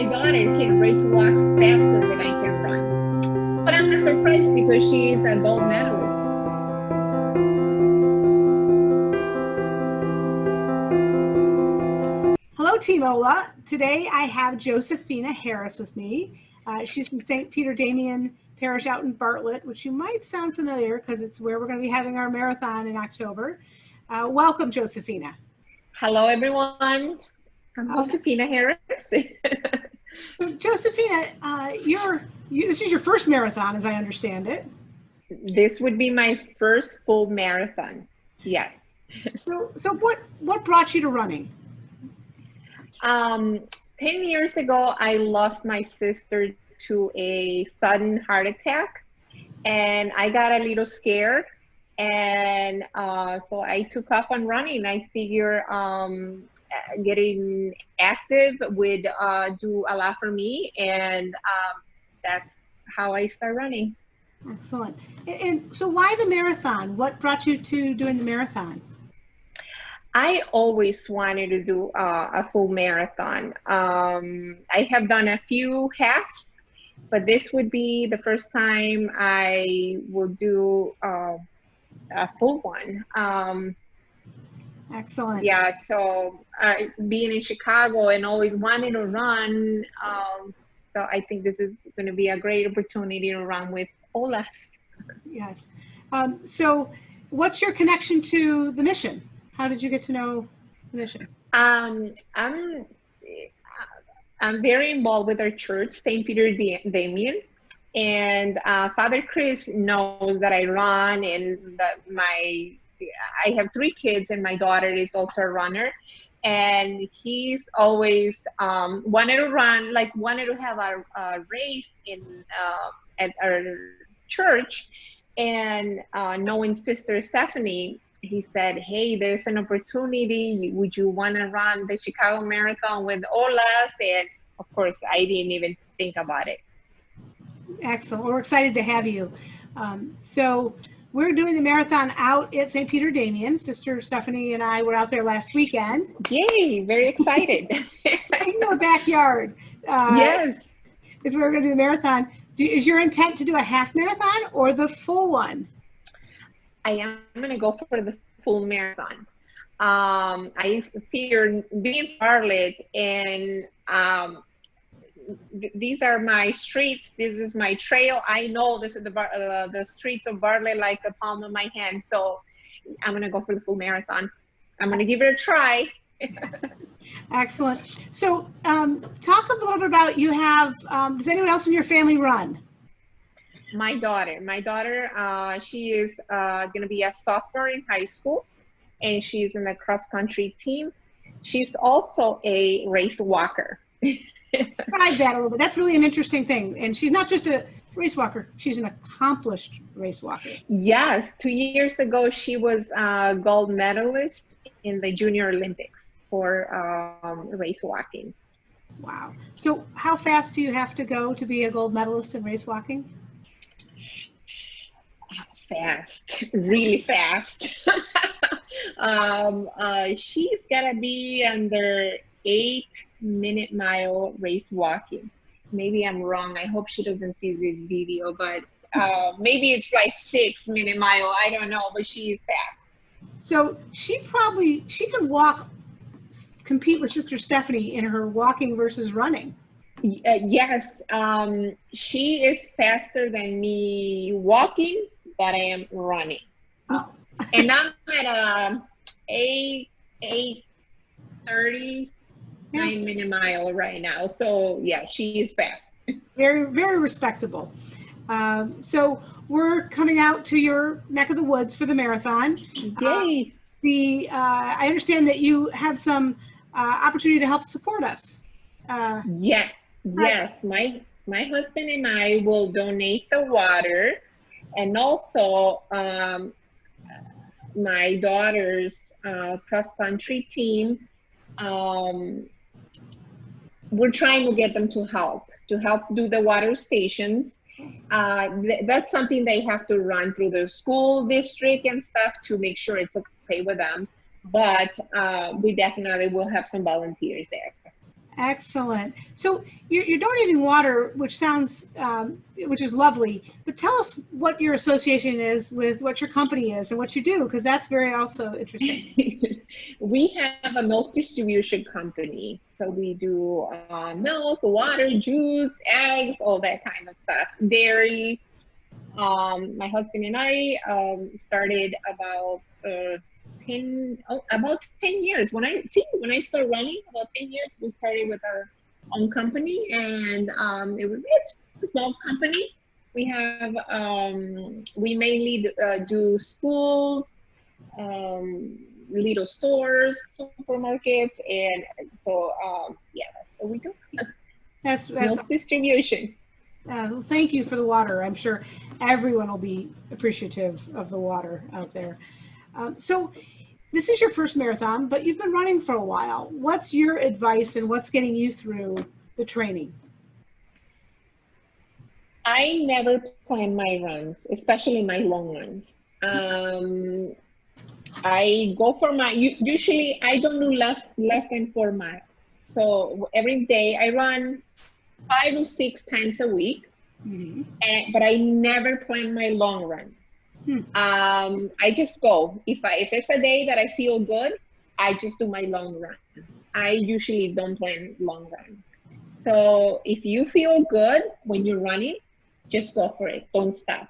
my daughter can race walk faster than I can run. But I'm not surprised because she is a gold medalist. Hello, Team Ola. Today I have Josefina Harris with me. She's from St. Peter Damian Parish out in Bartlett, which you might sound familiar because it's where we're going to be having our marathon in October. Welcome, Josefina. Hello, everyone. I'm Josefina Harris. So, Josefina, this is your first marathon, as I understand it. This would be my first full marathon. Yes. So what brought you to running? 10 years ago, I lost my sister to a sudden heart attack, and I got a little scared. And so I took off on running. I figure getting active would do a lot for me, and that's how I start running. Excellent. And so why the marathon? What brought you to doing the marathon? I always wanted to do a full marathon. I have done a few halves, but this would be the first time I will do a full one. Excellent. Yeah, so being in Chicago and always wanting to run, so I think this is going to be a great opportunity to run with Olas. Yes. So what's your connection to the mission? How did you get to know the mission? I'm very involved with our church, St. Peter Damian, and Father Chris knows that I run, and that I have 3 kids, and my daughter is also a runner, and he's always wanted to run, like wanted to have a race at our church, and knowing Sister Stephanie, he said, hey, there's an opportunity. Would you want to run the Chicago Marathon with Olas? And of course, I didn't even think about it. Excellent. We're excited to have you. So we're doing the marathon out at St. Peter Damian. Sister Stephanie and I were out there last weekend. Yay, very excited. In your backyard. Yes. Is where we're going to do the marathon. Is your intent to do a half marathon or the full one? I am going to go for the full marathon. I figure being Bartlett, and these are my streets. This is my trail. I know this is the streets of Bartlett like the palm of my hand. So I'm going to go for the full marathon. I'm going to give it a try. Excellent. So talk a little bit about, you have, does anyone else in your family run? My daughter, she is going to be a sophomore in high school, and she's in the cross country team. She's also a race walker. Describe that a little bit. That's really an interesting thing. And she's not just a race walker, she's an accomplished race walker. Yes, 2 years ago, she was a gold medalist in the Junior Olympics for race walking. Wow. So how fast do you have to go to be a gold medalist in race walking? Fast, really fast. She's gotta be under 8-minute mile race walking. Maybe I'm wrong. I hope she doesn't see this video, but maybe it's like 6-minute mile. I don't know, but she is fast. So she can compete with Sister Stephanie in her walking versus running. Yes, she is faster than me walking that I am running. Oh. And I'm at 9-minute mile right now. So yeah, she is fast. Very, very respectable. So we're coming out to your neck of the woods for the marathon. Yay. I understand that you have some opportunity to help support us. Yes. My husband and I will donate the water, and also my daughter's cross-country team. We're trying to get them to help do the water stations. That's something they have to run through the school district and stuff to make sure it's okay with them. But we definitely will have some volunteers there. Excellent. So you're donating water, which sounds, which is lovely, but tell us what your association is with what your company is and what you do, because that's very also interesting. We have a milk distribution company. So we do milk, water, juice, eggs, all that kind of stuff. Dairy. My husband and I started about 10 years. When I started running, about 10 years, we started with our own company, and it's a small company. We mainly do schools, little stores, supermarkets, and so yeah, that's what we do. That's Milk distribution. well, thank you for the water. I'm sure everyone will be appreciative of the water out there. So this is your first marathon, but you've been running for a while. What's your advice and what's getting you through the training? I never plan my runs, especially my long runs. I go for usually I don't do less than 4 miles. So every day I run 5 or 6 times a week, Mhm. but I never plan my long runs. Hmm. I just go. If it's a day that I feel good, I just do my long run. I usually don't plan long runs. So if you feel good when you're running, just go for it. Don't stop.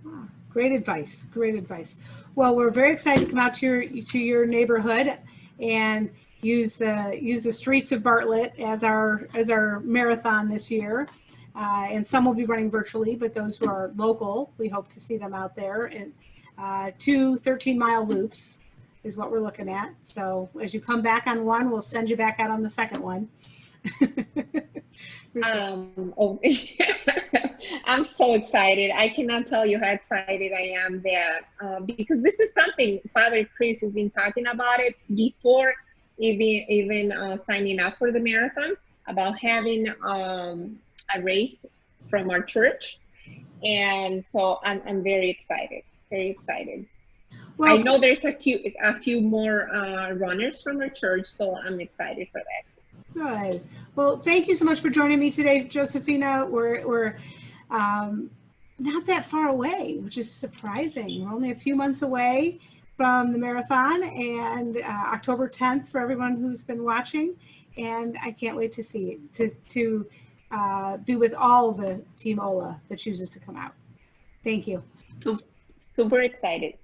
Ah, great advice. Great advice. Well, we're very excited to come out to your neighborhood and use the streets of Bartlett as our marathon this year. And some will be running virtually, but those who are local, we hope to see them out there. And 2 13-mile loops is what we're looking at. So as you come back on one, we'll send you back out on the second one. For sure. Oh, I'm so excited. I cannot tell you how excited I am that because this is something Father Chris has been talking about it before even signing up for the marathon, about having a race from our church, and so I'm very excited. Very excited. I Well, know there's a few more runners from our church, so I'm excited for that. good. Well, thank you so much for joining me today, Josefina. We're not that far away, which is surprising. We're only a few months away from the marathon, and October 10th for everyone who's been watching. And I can't wait to see it, to be with all the Team Ola that chooses to come out. Thank you. So super excited.